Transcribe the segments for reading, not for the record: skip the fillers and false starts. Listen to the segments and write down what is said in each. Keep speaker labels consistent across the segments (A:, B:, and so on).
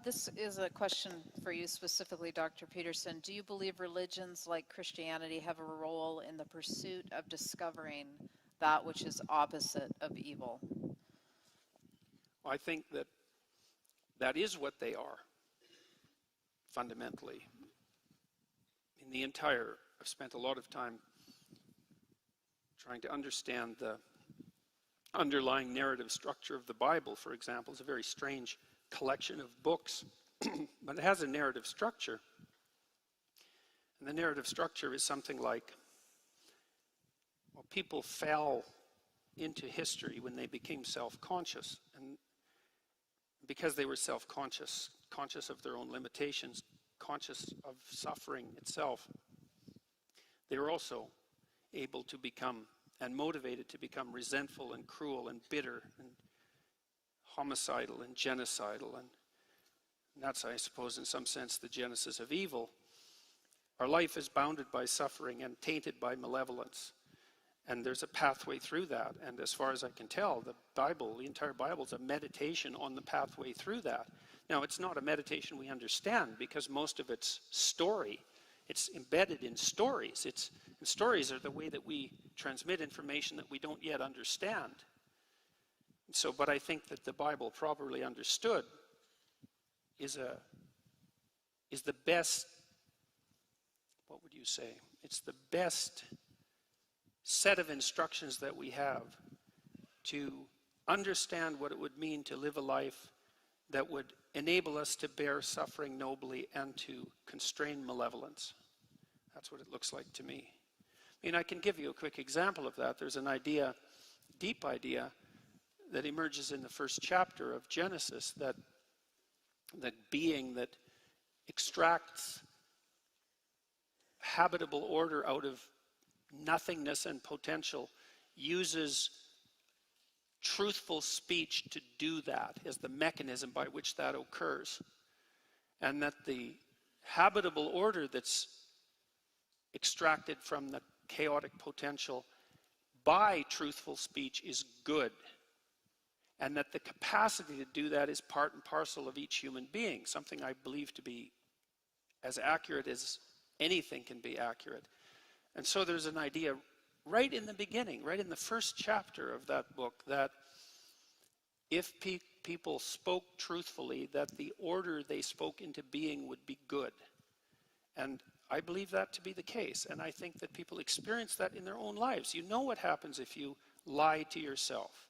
A: This is a question for you specifically, Dr. Peterson. Do you believe religions like Christianity have a role in the pursuit of discovering that which is opposite of evil?
B: I think that that is what they are, fundamentally. I've spent a lot of time trying to understand the underlying narrative structure of the Bible, for example. It's a very strange collection of books, but it has a narrative structure. And the narrative structure is something like, well, people fell into history when they became self-conscious. And because they were self-conscious, conscious of their own limitations, conscious of suffering itself, they were also able to become and motivated to become resentful and cruel and bitter and homicidal and genocidal. And that's, I suppose, in some sense, the genesis of evil. Our life is bounded by suffering and tainted by malevolence. And there's a pathway through that. And as far as I can tell, the entire Bible is a meditation on the pathway through that. Now, it's not a meditation we understand because most of it's story. It's embedded in stories. And stories are the way that we transmit information that we don't yet understand. But I think that the Bible, properly understood, is the best, what would you say? It's the best set of instructions that we have to understand what it would mean to live a life that would enable us to bear suffering nobly and to constrain malevolence. That's what it looks like to me. I mean, I can give you a quick example of that. There's an idea, deep idea, that emerges in the first chapter of Genesis, that being that extracts habitable order out of nothingness and potential uses truthful speech to do that as the mechanism by which that occurs. And that the habitable order that's extracted from the chaotic potential by truthful speech is good. And that the capacity to do that is part and parcel of each human being, something I believe to be as accurate as anything can be accurate. And so there's an idea right in the beginning, right in the first chapter of that book, that if people spoke truthfully, that the order they spoke into being would be good. And I believe that to be the case. And I think that people experience that in their own lives. You know what happens if you lie to yourself.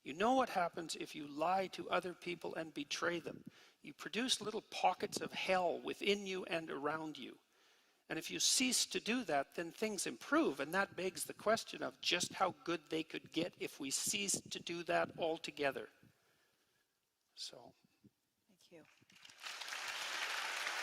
B: You know what happens if you lie to other people and betray them. You produce little pockets of hell within you and around you. And if you cease to do that, then things improve. And that begs the question of just how good they could get if we ceased to do that altogether. So.
A: Thank you.